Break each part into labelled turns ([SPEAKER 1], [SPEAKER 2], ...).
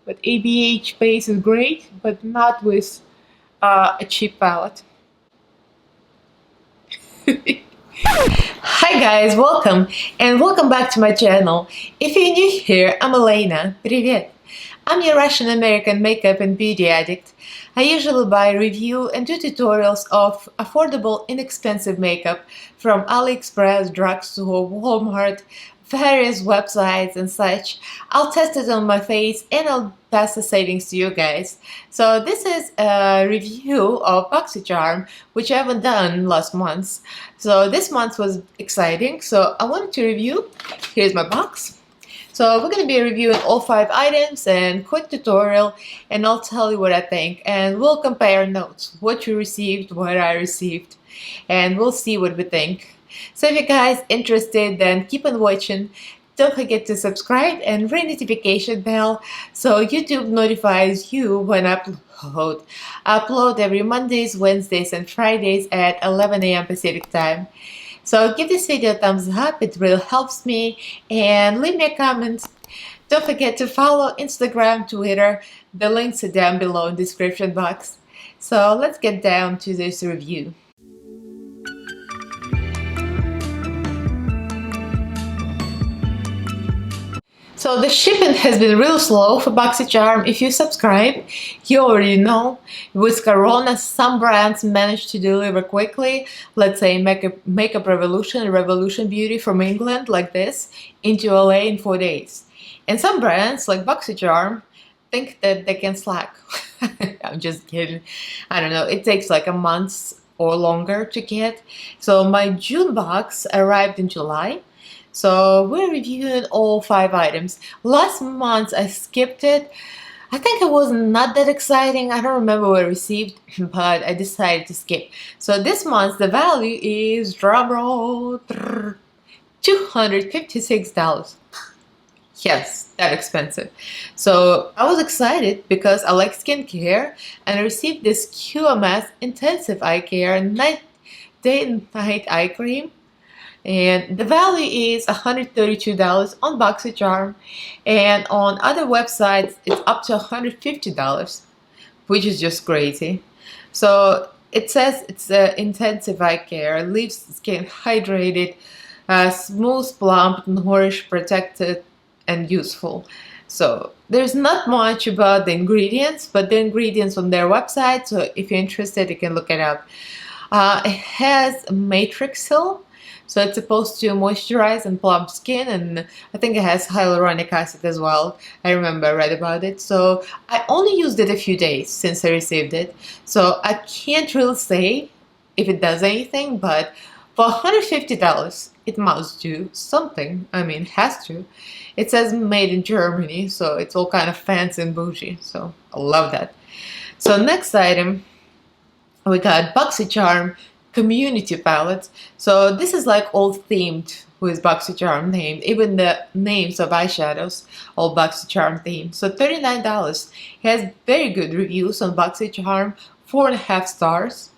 [SPEAKER 1] But ABH base is great, but not with a cheap palette. Hi guys, welcome and welcome back to my channel. If you're new here, I'm Elaina. Привет! I'm your Russian-American makeup and beauty addict. I usually buy, review and do tutorials of affordable, inexpensive makeup from AliExpress, drugstore, Walmart, various websites and such. I'll test it on my face and I'll pass the savings to you guys. So this is a review of Boxycharm, which I haven't done last month. So this month was exciting, so I wanted to review. Here's my box. So we're going to be reviewing all 5 items and quick tutorial, and I'll tell you what I think, and we'll compare notes, what you received, what I received, and we'll see what we think. So if you guys interested, then keep on watching. Don't forget to subscribe and ring notification bell so YouTube notifies you when I upload. I upload every Mondays, Wednesdays and Fridays at 11 AM Pacific time. So give this video a thumbs up, it really helps me, and leave me a comment. Don't forget to follow Instagram, Twitter, the links are down below in the description box. So let's get down to this review. So the shipping has been real slow for Boxycharm. If you subscribe, you already know. With Corona, some brands managed to deliver quickly. Let's say Makeup Revolution Beauty from England, like this, into LA in 4 days. And some brands, like Boxycharm, think that they can slack. I'm just kidding. I don't know. It takes like a month or longer to get. So my June box arrived in July. So we're reviewing all 5 items. Last month I skipped it. I think it was not that exciting. I don't remember what I received, but I decided to skip. So this month the value is, drumroll, $256. Yes, that expensive. So I was excited because I like skincare, and I received this QMS Intensive Eye Care Day and Night Eye Cream. And the value is $132 on Boxycharm, and on other websites it's up to $150, which is just crazy. So it says it's intensive eye care, leaves the skin hydrated, smooth, plump, nourished, protected, and useful. So there's not much about the ingredients, but the ingredients on their website, so if you're interested you can look it up. It has matrix seal. So it's supposed to moisturize and plump skin, and I think it has hyaluronic acid as well. I remember I read about it. So I only used it a few days since I received it. So I can't really say if it does anything, but for $150, it must do something. I mean, it has to. It says made in Germany, so it's all kind of fancy and bougie. So I love that. So next item, we got Boxycharm Community Palette. So this is like all themed with Boxycharm named. Even the names of eyeshadows, all Boxycharm themed. So $39. It has very good reviews on Boxycharm, 4.5 stars.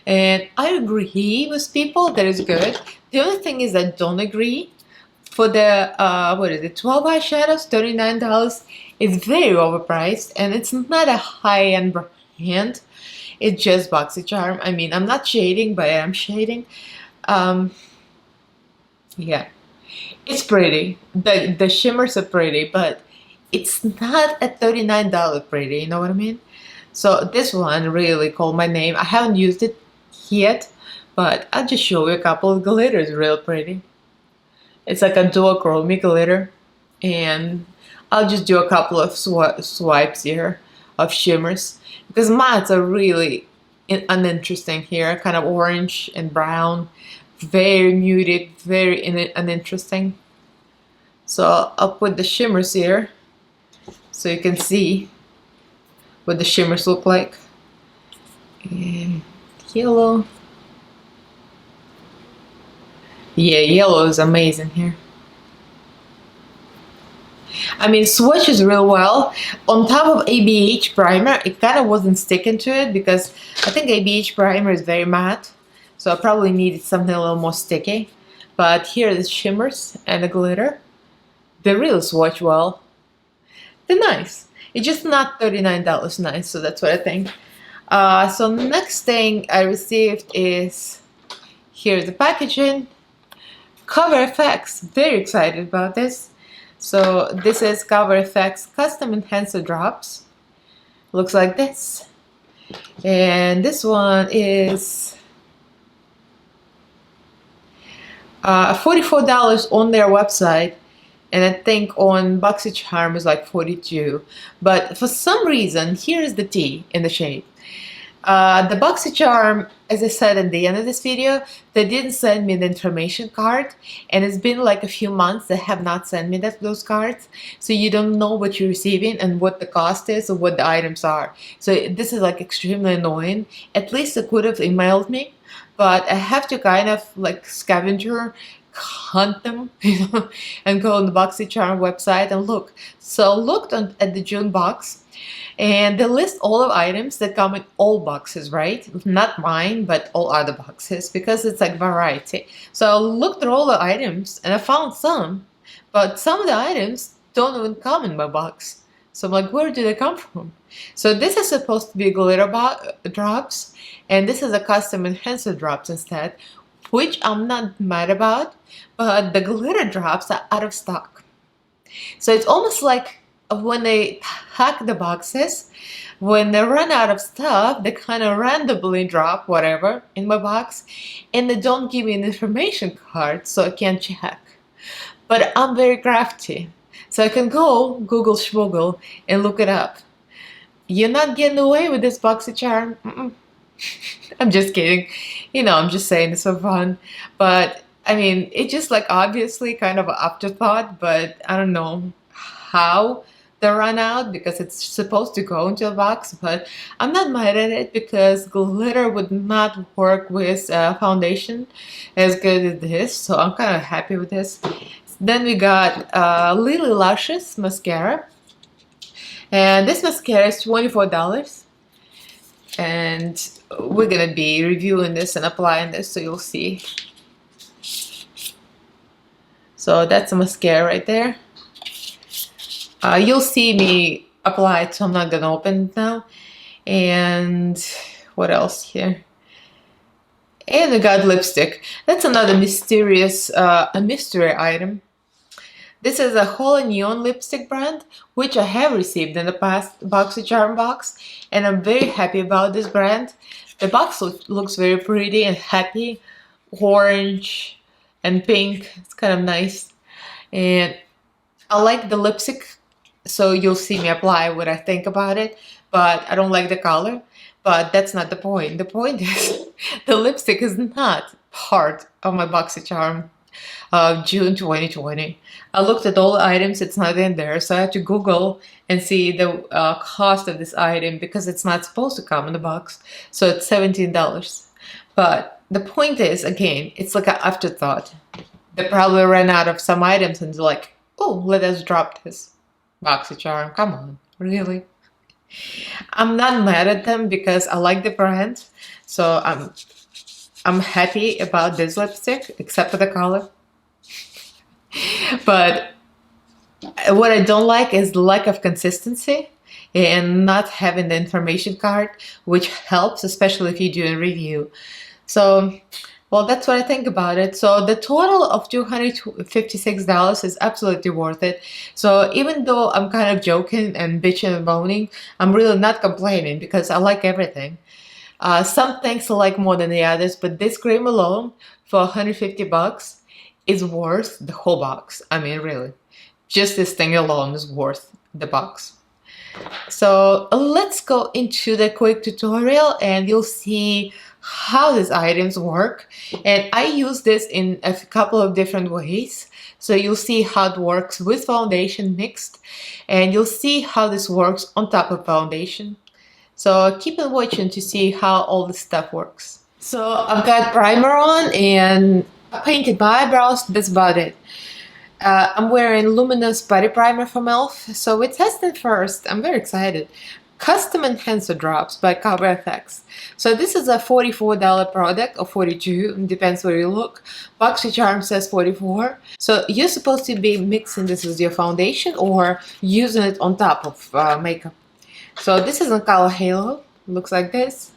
[SPEAKER 1] And I agree with people that it's good. The only thing is I don't agree. For the, 12 eyeshadows, $39. It's very overpriced, and it's not a high-end brand. It's just Boxycharm. I mean, I'm not shading, but I am shading. Yeah, it's pretty. The shimmers are pretty, but it's not a $39 pretty, you know what I mean? So this one really called my name. I haven't used it yet, but I'll just show you a couple of glitters, real pretty. It's like a duochromic glitter, and I'll just do a couple of swipes here of shimmers, because mattes are really uninteresting here, kind of orange and brown, very muted, very uninteresting. So I'll put the shimmers here so you can see what the shimmers look like. And yellow. Yeah, yellow is amazing here. I mean, swatches real well. On top of ABH primer, it kind of wasn't sticking to it because I think ABH primer is very matte. So I probably needed something a little more sticky. But here are the shimmers and the glitter. They really swatch well. They're nice. It's just not $39 nice, so that's what I think. So next thing I received is, here's the packaging. Cover Effects, very excited about this. So this is Cover Effects Custom Enhancer Drops. Looks like this. And this one is $44 on their website, and I think on Boxycharm is like $42. But for some reason, here is the T in the shade. The Boxycharm, as I said at the end of this video, they didn't send me the information card, and it's been like a few months they have not sent me those cards, so you don't know what you're receiving and what the cost is or what the items are. So this is like extremely annoying. At least they could have emailed me, but I have to kind of like scavenger hunt them, you know, and go on the Boxycharm website and look. So I looked at the June box, and they list all of items that come in all boxes, right? Not mine, but all other boxes, because it's like variety. So I looked at all the items and I found some, but some of the items don't even come in my box. So I'm like, where do they come from? So this is supposed to be glitter drops, and this is a custom enhancer drops instead, which I'm not mad about, but the glitter drops are out of stock. So it's almost like when they pack the boxes, when they run out of stuff, they kind of randomly drop whatever in my box, and they don't give me an information card, so I can't check. But I'm very crafty, so I can go Google schmoogle and look it up. You're not getting away with this, Boxycharm. I'm just kidding. You know, I'm just saying this for fun. But I mean, it's just like obviously kind of an afterthought, but I don't know how they run out because it's supposed to go into a box. But I'm not mad at it because glitter would not work with foundation as good as this. So I'm kind of happy with this. Then we got Lily Luscious mascara. And this mascara is $24. And we're gonna be reviewing this and applying this, so you'll see. So that's a mascara right there. You'll see me apply it, so I'm not gonna open it now. And what else here? And I got lipstick. That's another mysterious, a mystery item. This is a Holy Neon lipstick brand, which I have received in the past Boxycharm box, and I'm very happy about this brand. The box looks very pretty and happy, orange and pink. It's kind of nice, and I like the lipstick, so you'll see me apply what I think about it, but I don't like the color. But that's not the point. The point is the lipstick is not part of my Boxycharm June 2020. I looked at all the items, it's not in there, so I had to Google and see the cost of this item because it's not supposed to come in the box. So it's $17. But the point is, again, it's like an afterthought. They probably ran out of some items and they're like, oh, let us drop this. Boxycharm, come on, really? I'm not mad at them because I like the brand, so I'm happy about this lipstick, except for the color. But what I don't like is the lack of consistency and not having the information card, which helps, especially if you do a review. So, well, that's what I think about it. So the total of $256 is absolutely worth it. So even though I'm kind of joking and bitching and moaning, I'm really not complaining because I like everything. Some things I like more than the others, but this cream alone for $150 is worth the whole box. I mean, really, just this thing alone is worth the box. So let's go into the quick tutorial and you'll see how these items work. And I use this in a couple of different ways. So you'll see how it works with foundation mixed, and you'll see how this works on top of foundation. So keep on watching to see how all this stuff works. So I've got primer on and I painted my eyebrows. That's about it. I'm wearing Luminous Body Primer from e.l.f. So we're testing first. I'm very excited. Custom Enhancer Drops by Cover FX. So this is a $44 product, or $42, depends where you look. Boxycharm says $44. So you're supposed to be mixing this with your foundation or using it on top of makeup. So this is in color Halo, looks like this.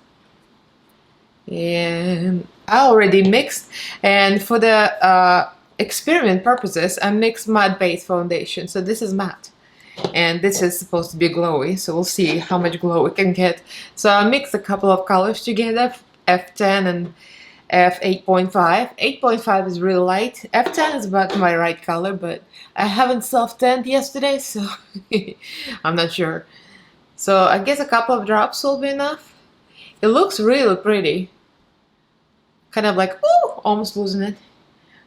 [SPEAKER 1] And I already mixed, and for the experiment purposes, I mixed matte base foundation. So this is matte, and this is supposed to be glowy, so we'll see how much glow we can get. So I mixed a couple of colors together, F10 and F8.5. 8.5 is really light. F10 is about my right color, but I haven't self-tanned yesterday, so I'm not sure. So I guess a couple of drops will be enough. It looks really pretty. Kind of like, ooh, almost losing it.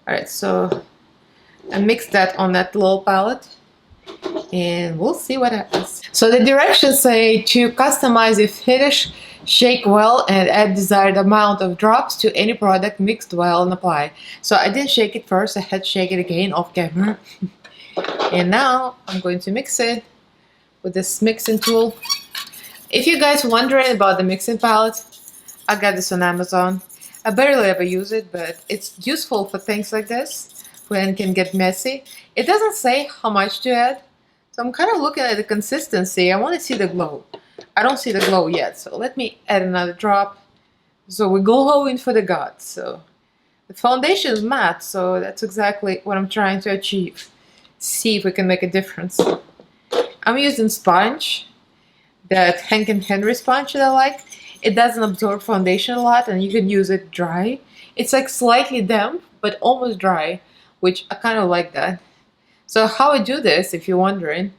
[SPEAKER 1] Alright, so I mixed that on that little palette, and we'll see what happens. So the directions say to customize the finish, shake well, and add desired amount of drops to any product, mixed well and apply. So I didn't shake it first, I had to shake it again off camera. And now I'm going to mix it with this mixing tool. If you guys are wondering about the mixing palette, I got this on Amazon. I barely ever use it, but it's useful for things like this when it can get messy. It doesn't say how much to add, so I'm kind of looking at the consistency. I want to see the glow. I don't see the glow yet, so let me add another drop. So we're glowing for the gods. So the foundation is matte, so that's exactly what I'm trying to achieve. See if we can make a difference. I'm using sponge, that Hank and Henry sponge that I like. It doesn't absorb foundation a lot, and you can use it dry. It's like slightly damp, but almost dry, which I kind of like that. So how I do this, if you're wondering,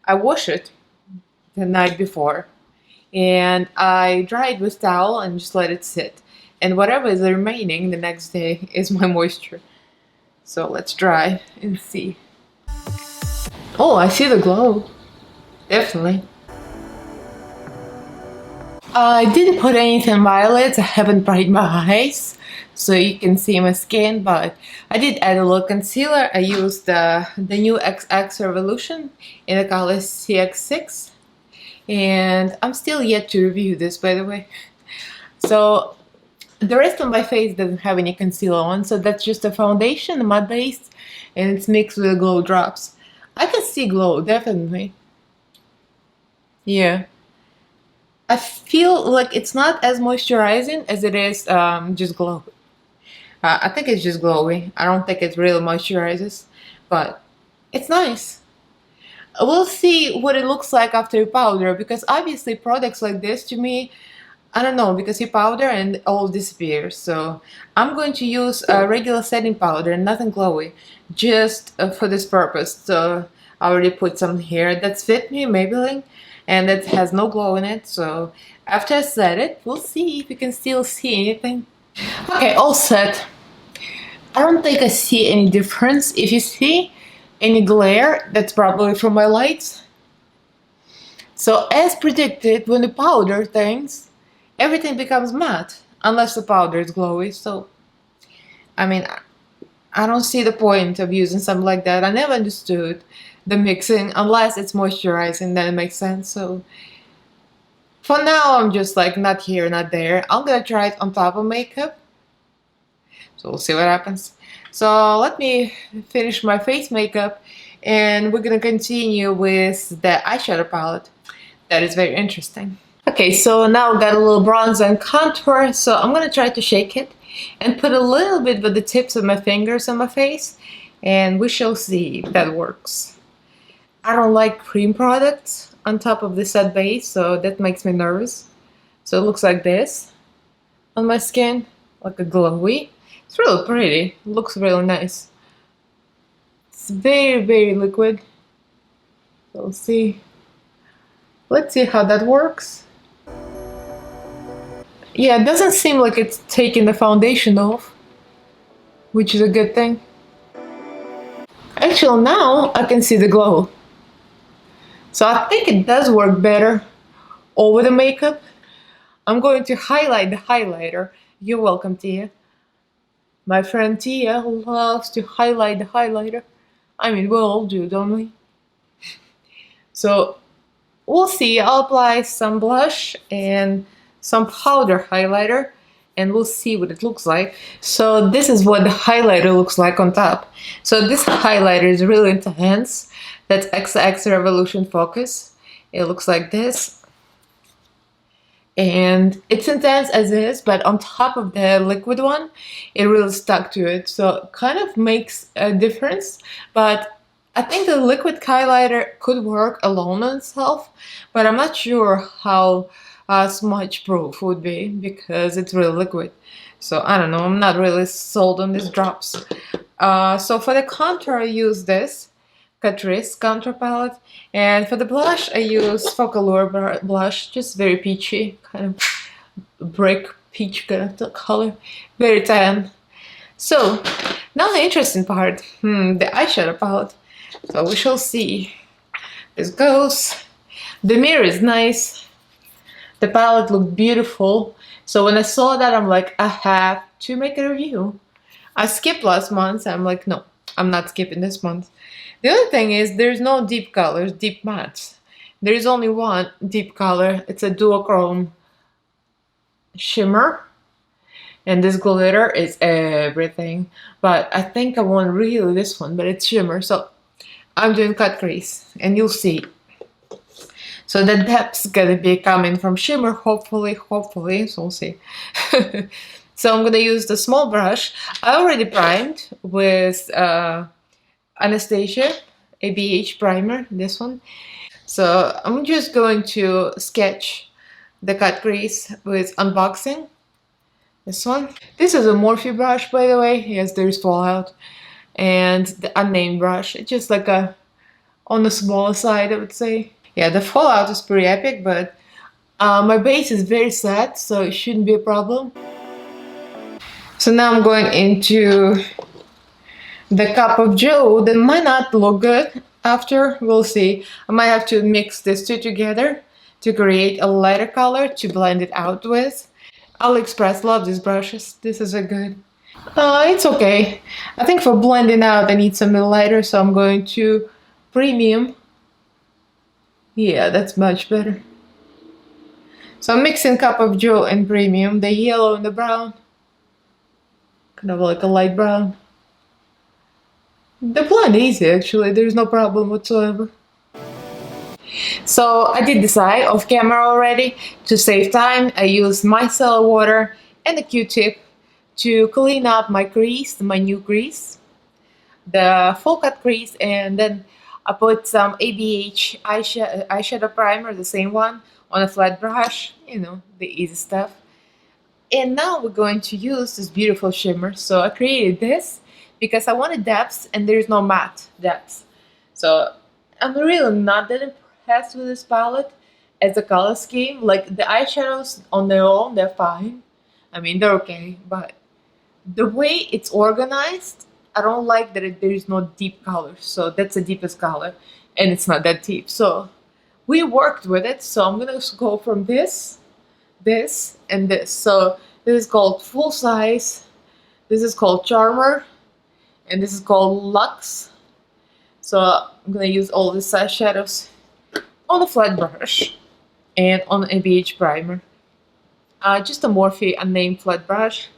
[SPEAKER 1] I wash it the night before, and I dry it with towel and just let it sit. And whatever is remaining the next day is my moisture. So let's dry and see. Oh, I see the glow. Definitely. I didn't put anything violet. I haven't brightened my eyes so you can see my skin, but I did add a little concealer. I used the new XX Revolution in the color CX6, and I'm still yet to review this, by the way. So the rest of my face doesn't have any concealer on, so that's just a foundation, matte base, and it's mixed with glow drops. I can see glow, definitely. Yeah. I feel like it's not as moisturizing as it is just glow. I think it's just glowy. I don't think it really moisturizes, but it's nice. We'll see what it looks like after you powder, because obviously products like this, to me, I don't know, because you powder and it all disappears. So I'm going to use a regular setting powder, nothing glowy, just for this purpose. So I already put some here that's Fit Me, Maybelline, and it has no glow in it. So after I set it, we'll see if you can still see anything. Okay, all set. I don't think I see any difference. If you see any glare, that's probably from my lights. So as predicted, when you powder things, everything becomes matte, unless the powder is glowy. So, I mean, I don't see the point of using something like that. I never understood the mixing, unless it's moisturizing, then it makes sense. So for now, I'm just like not here, not there. I'm gonna try it on top of makeup, so we'll see what happens. So let me finish my face makeup, and we're gonna continue with the eyeshadow palette. That is very interesting. Okay, so now I've got a little bronzer and contour, so I'm gonna try to shake it and put a little bit with the tips of my fingers on my face, and we shall see if that works. I don't like cream products on top of the set base, so that makes me nervous. So it looks like this on my skin, like a glowy. It's really pretty. It looks really nice. It's very, very liquid. So we'll see. Let's see how that works. Yeah, it doesn't seem like it's taking the foundation off, which is a good thing. Actually, now I can see the glow. So I think it does work better over the makeup. I'm going to highlight the highlighter. You're welcome, Tia. My friend Tia loves to highlight the highlighter. I mean, we all do, don't we? So We'll see. I'll apply some blush and some powder highlighter and we'll see what it looks like. So this is what the highlighter looks like on top. So this highlighter is really intense. That's XX Revolution Focus. It looks like this. And it's intense as is, but on top of the liquid one, it really stuck to it. So it kind of makes a difference, but I think the liquid highlighter could work alone on itself, but I'm not sure how smudge proof would be because it's really liquid. So I don't know, I'm not really sold on these drops. So for the contour, I use this Catrice contour palette, and for the blush, I use Focallure blush, just very peachy, kind of brick peach kind of color, very tan. So now the interesting part, the eyeshadow palette. So we shall see. This goes. The mirror is nice. The palette looked beautiful. So when I saw that, I'm like, I have to make a review. I skipped last month. I'm like, no, I'm not skipping this month. The other thing is there's no deep colors, deep mattes. There is only one deep color. It's a duochrome shimmer. And this glitter is everything. But I think I want really this one, but it's shimmer. So I'm doing cut crease, and you'll see. So the depth's gonna be coming from shimmer, hopefully, so we'll see. So I'm gonna use the small brush. I already primed with Anastasia ABH primer, this one. So I'm just going to sketch the cut crease with Unboxing, this one. This is a Morphe brush, by the way. Yes, there's fallout. And the unnamed brush, it's just like a on the smaller side, I would say. Yeah, the fallout is pretty epic, but my base is very sad, so it shouldn't be a problem. So now I'm going into the Cup of Joe. That might not look good after, we'll see. I might have to mix these two together to create a lighter color to blend it out with. AliExpress, love these brushes. This is a good. It's okay. I think for blending out I need something lighter, so I'm going to Premium. Yeah, that's much better. So I'm mixing Cup of Joe and Premium, the yellow and the brown. Kind of like a light brown. They blend easy actually, there's no problem whatsoever. So I did decide off camera already. To save time, I used micellar water and a Q-tip to clean up my crease, my new crease, the full cut crease, and then I put some ABH eyeshadow primer, the same one, on a flat brush, you know, the easy stuff. And now we're going to use this beautiful shimmer. So I created this because I wanted depths and there's no matte depths. So I'm really not that impressed with this palette as a color scheme. Like the eyeshadows on their own, they're fine. I mean, they're okay, but the way it's organized, I don't like that there is no deep color. So that's the deepest color, and it's not that deep. So we worked with it. So I'm gonna go from this, and this. So this is called Full Size. This is called Charmer, and this is called Luxe. So I'm gonna use all these eyeshadows on a flat brush and on a BH primer. Just a Morphe unnamed flat brush.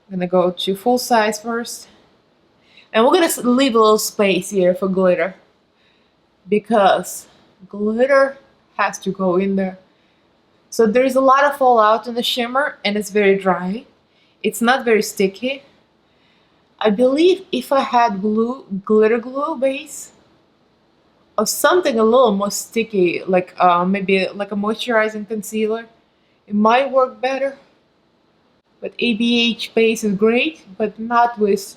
[SPEAKER 1] I'm gonna go to Full Size first. And we're gonna leave a little space here for glitter, because glitter has to go in there. So there's a lot of fallout in the shimmer and it's very dry. It's not very sticky. I believe if I had glue, glitter glue base, or something a little more sticky, like maybe like a moisturizing concealer, it might work better. But ABH base is great, but not with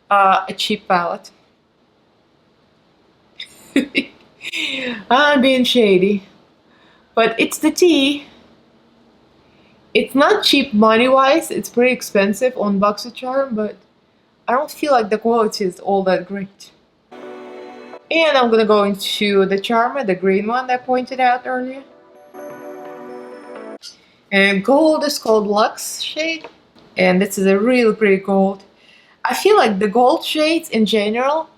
[SPEAKER 1] a cheap palette. I'm being shady, but it's the tea. It's not cheap money-wise, it's pretty expensive on Boxycharm, but I don't feel like the quality is all that great. And I'm gonna go into the Charmer, the green one that I pointed out earlier. And gold is called Luxe shade, and this is a really pretty gold. I feel like the gold shades in general,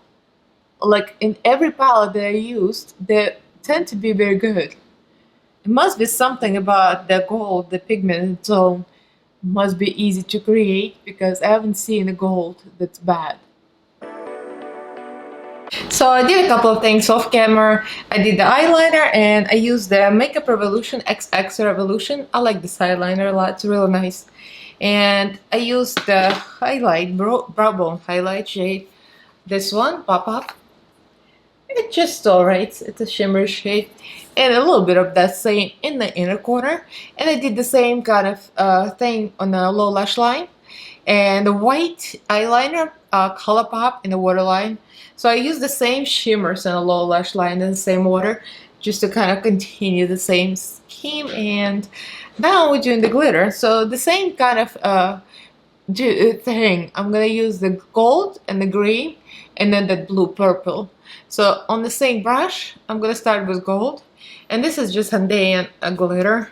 [SPEAKER 1] like in every palette that I used, the tend to be very good. It must be something about the gold, the pigment tone must be easy to create because I haven't seen a gold that's bad. So I did a couple of things off camera. I did the eyeliner and I used the Makeup Revolution XX Revolution. I like this eyeliner a lot, it's really nice. And I used the highlight, brow bone highlight shade. This one, Pop Up. It's just alright, it's a shimmer shade. And a little bit of that same in the inner corner. And I did the same kind of thing on the low lash line. And the white eyeliner, ColourPop in the waterline. So I used the same shimmers on the low lash line in the same water just to kind of continue the same scheme. And now we're doing the glitter. So the same kind of thing. I'm gonna use the gold and the green and then the blue purple. So on the same brush, I'm gonna start with gold. And this is just Handayan glitter.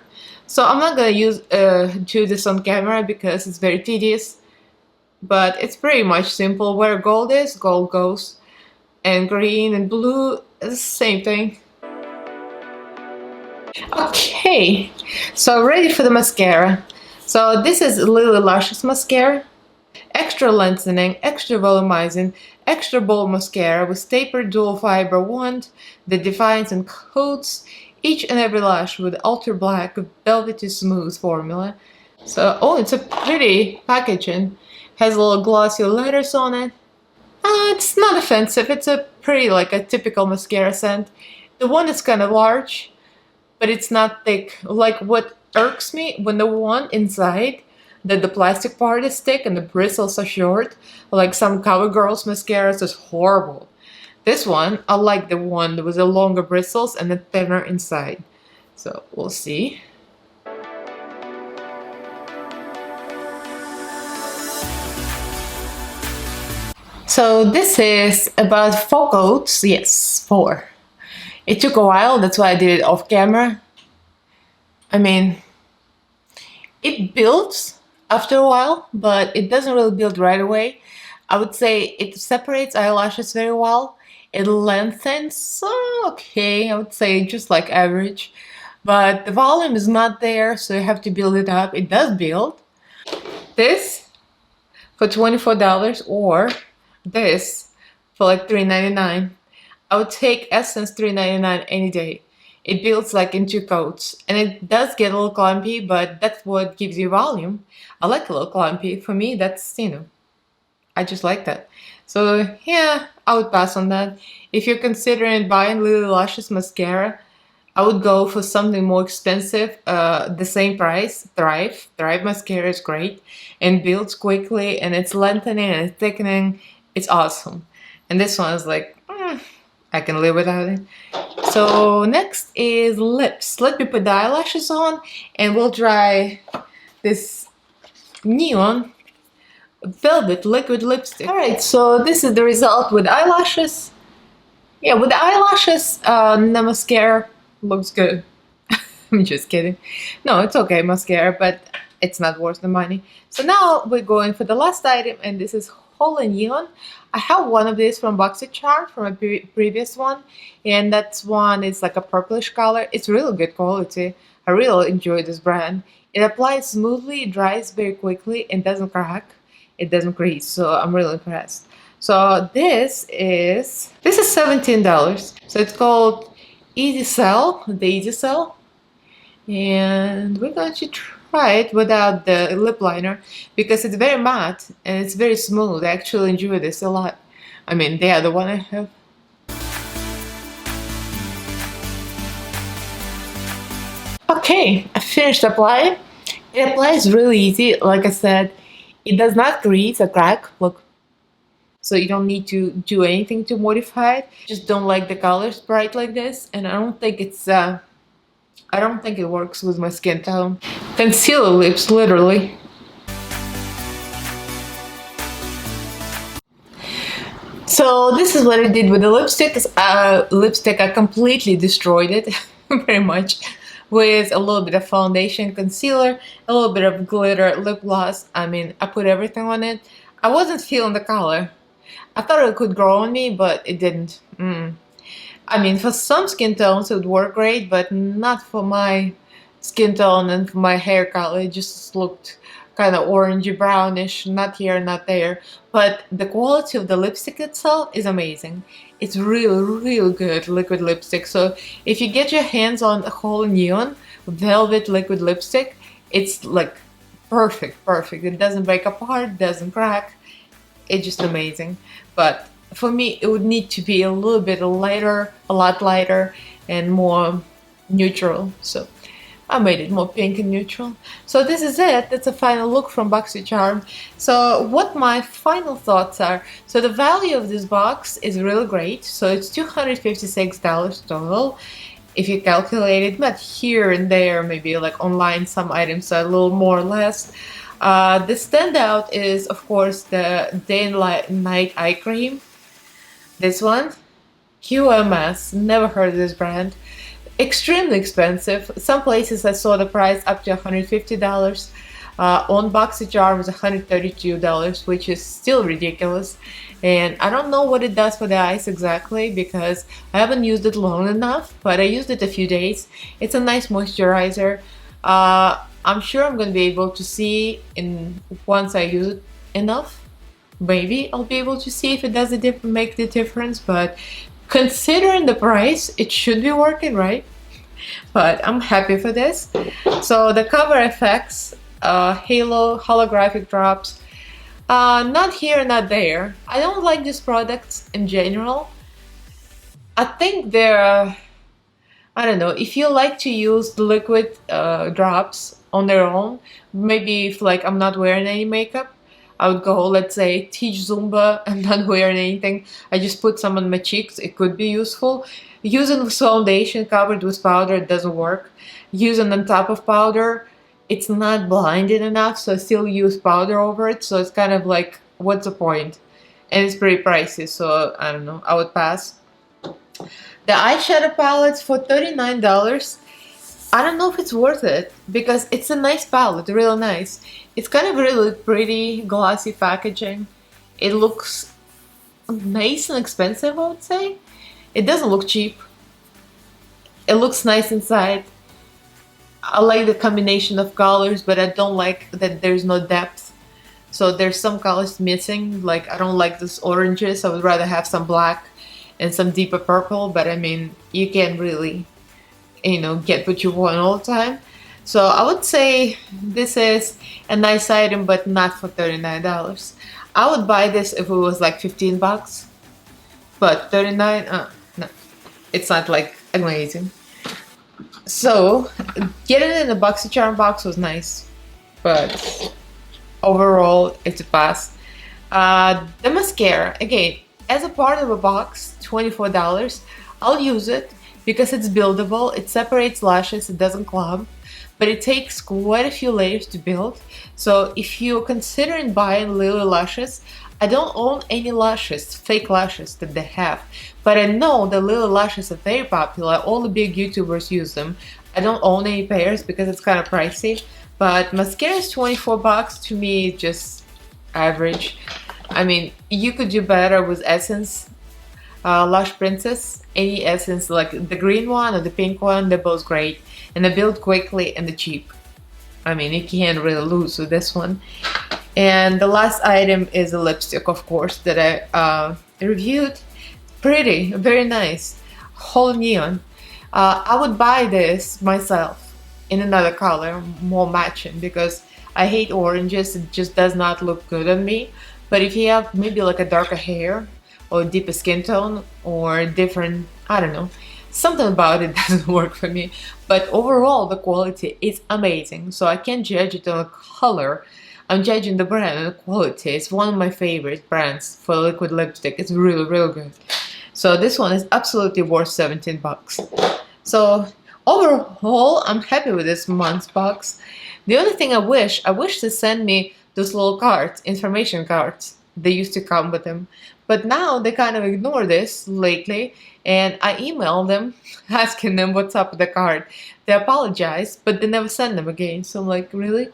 [SPEAKER 1] So I'm not gonna do this on camera because it's very tedious. But it's pretty much simple. Where gold is, gold goes. And green and blue is the same thing. Okay, so ready for the mascara. So this is Lily Lashes mascara. Extra lengthening, extra volumizing, extra bold mascara with tapered dual fiber wand that defines and coats each and every lash with ultra black velvety smooth formula. So, oh, it's a pretty packaging. Has little glossy letters on it. It's not offensive. It's a pretty, like a typical mascara scent. The one is kind of large, but it's not thick. Like what irks me when the one inside, that the plastic part is thick and the bristles are short. Like some CoverGirl's mascaras is horrible. This one, I like the one that was the longer bristles and the thinner inside. So we'll see. So this is about 4 coats. Yes, 4. It took a while, that's why I did it off camera. I mean, it builds after a while, but it doesn't really build right away. I would say it separates eyelashes very well. It lengthens, okay, I would say just like average. But the volume is not there, so you have to build it up. It does build. This for $24 or this for like $3.99. I would take Essence $3.99 any day. It builds like in 2 coats and it does get a little clumpy, but that's what gives you volume. I like a little clumpy. For me, that's, you know, I just like that. So yeah, I would pass on that. If you're considering buying Lily Lashes mascara, I would go for something more expensive, the same price. Thrive mascara is great and builds quickly and it's lengthening and it's thickening. It's awesome. And this one is like, I can live without it. So next is lips. Let me put the eyelashes on and we'll try this neon velvet liquid lipstick. Alright, so this is the result with eyelashes. Yeah, with the eyelashes, the mascara looks good. I'm just kidding. No, it's okay, mascara, but it's not worth the money. So now we're going for the last item, and this is Holy Neon. I have one of these from Boxycharm from a previous one, and that one is like a purplish color. It's really good quality. I really enjoy this brand. It applies smoothly, it dries very quickly, and doesn't crack. It doesn't crease, so I'm really impressed. So this is $17. So it's called Easy Cell, the Easy Cell, and we're going to try it without the lip liner because it's very matte and it's very smooth. I actually enjoy this a lot. I mean, the other one I have. Okay, I finished applying. It applies really easy. Like I said, it does not crease or crack. Look. So you don't need to do anything to modify it. Just don't like the colors bright like this, and I don't think it's I don't think it works with my skin tone. Concealer lips, literally. So this is what I did with the lipstick. I completely destroyed it, pretty much, with a little bit of foundation, concealer, a little bit of glitter, lip gloss. I mean, I put everything on it. I wasn't feeling the color. I thought it could grow on me, but it didn't. I mean, for some skin tones it would work great, but not for my skin tone and for my hair color. It just looked kind of orangey brownish, not here, not there. But the quality of the lipstick itself is amazing. It's real good liquid lipstick. So if you get your hands on a whole neon velvet liquid lipstick, it's like perfect. It doesn't break apart, doesn't crack. It's just amazing. But for me, it would need to be a little bit lighter, a lot lighter, and more neutral. So I made it more pink and neutral. So this is it. That's a final look from Boxycharm. So what my final thoughts are. So the value of this box is really great. So it's $256 total. If you calculate it, not here and there, maybe like online some items are a little more or less. The standout is, of course, the Day and Night Eye Cream. This one, QMS, never heard of this brand. Extremely expensive. Some places I saw the price up to $150. On Boxycharm is $132, which is still ridiculous. And I don't know what it does for the eyes exactly because I haven't used it long enough, but I used it a few days. It's a nice moisturizer. I'm sure I'm going to be able to see once I use it enough. Maybe I'll be able to see if it does make the difference, but considering the price, it should be working, right? But I'm happy for this. So the cover effects, halo holographic drops, not here, not there. I don't like these products in general. I think they're, I don't know, if you like to use the liquid drops on their own, maybe if like I'm not wearing any makeup, I would go, let's say, teach Zumba. I'm not wearing anything. I just put some on my cheeks. It could be useful. Using foundation covered with powder, it doesn't work. Using on top of powder, it's not blinding enough, so I still use powder over it. So it's kind of like, what's the point? And it's pretty pricey, so I don't know. I would pass. The eyeshadow palettes for $39. I don't know if it's worth it because it's a nice palette, really nice. It's kind of really pretty glossy packaging. It looks nice and expensive, I would say. It doesn't look cheap. It looks nice inside. I like the combination of colors, but I don't like that there's no depth. So there's some colors missing. Like I don't like this oranges. I would rather have some black and some deeper purple, but I mean, you can't really, you know, get what you want all the time. So I would say this is a nice item, but not for $39. I would buy this if it was like 15 bucks, but 39, no, it's not like amazing. So getting it in the Boxycharm box was nice, but overall it's a pass. The mascara, again, as a part of a box, $24. I'll use it because it's buildable, it separates lashes, it doesn't clump, but it takes quite a few layers to build. So if you're considering buying Lily lashes, I don't own any lashes, fake lashes that they have, but I know the Lily lashes are very popular. All the big YouTubers use them. I don't own any pairs because it's kind of pricey, but mascara is 24 bucks. To me, just average. I mean, you could do better with Essence Lush Princess. Any Essence, like the green one or the pink one, they're both great. And they build quickly and they're cheap. I mean, you can't really lose with this one. And the last item is a lipstick, of course, that I reviewed. Pretty, very nice. Whole neon. I would buy this myself in another color, more matching, because I hate oranges. It just does not look good on me. But if you have maybe like a darker hair or deeper skin tone or different, I don't know, something about it doesn't work for me. But overall, the quality is amazing. So I can't judge it on the color. I'm judging the brand and the quality. It's one of my favorite brands for liquid lipstick. It's really good. So this one is absolutely worth 17 bucks. So overall, I'm happy with this month's box. The only thing I wish to send me those little cards, information cards. They used to come with them. But now they kind of ignore this lately, and I email them asking them what's up with the card. They apologize, but they never send them again. So I'm like, really?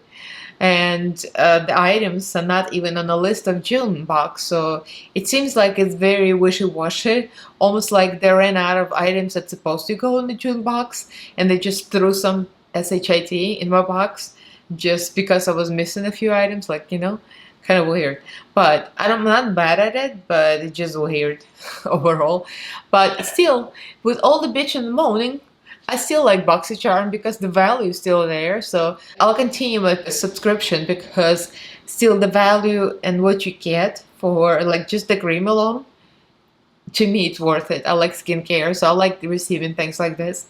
[SPEAKER 1] and the items are not even on the list of June box. So it seems like it's very wishy-washy, almost like they ran out of items that's supposed to go in the June box, and they just threw some SHIT in my box just because I was missing a few items, like, you know, kind of weird. But I'm not bad at it, but it's just weird overall. But still, with all the bitch and moaning, I still like Boxycharm because the value is still there. So I'll continue with the subscription because still the value and what you get for like just the cream alone, to me it's worth it. I like skincare, so I like receiving things like this.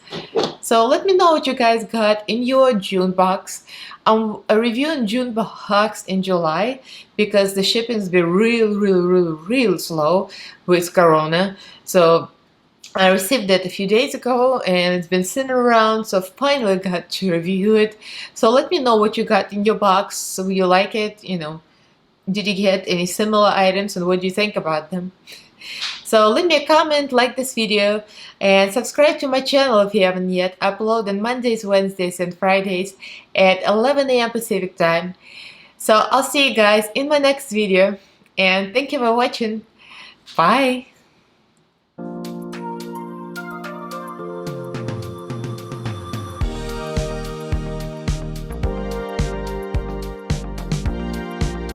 [SPEAKER 1] So let me know what you guys got in your June box. I'm reviewing June box in July because the shipping's been real slow with Corona. So I received it a few days ago and it's been sitting around, so finally got to review it. So let me know what you got in your box. So you like it? You know, did you get any similar items and what do you think about them? So leave me a comment, like this video, and subscribe to my channel if you haven't yet. I upload on Mondays, Wednesdays, and Fridays at 11 AM Pacific time. So I'll see you guys in my next video, and thank you for watching. Bye!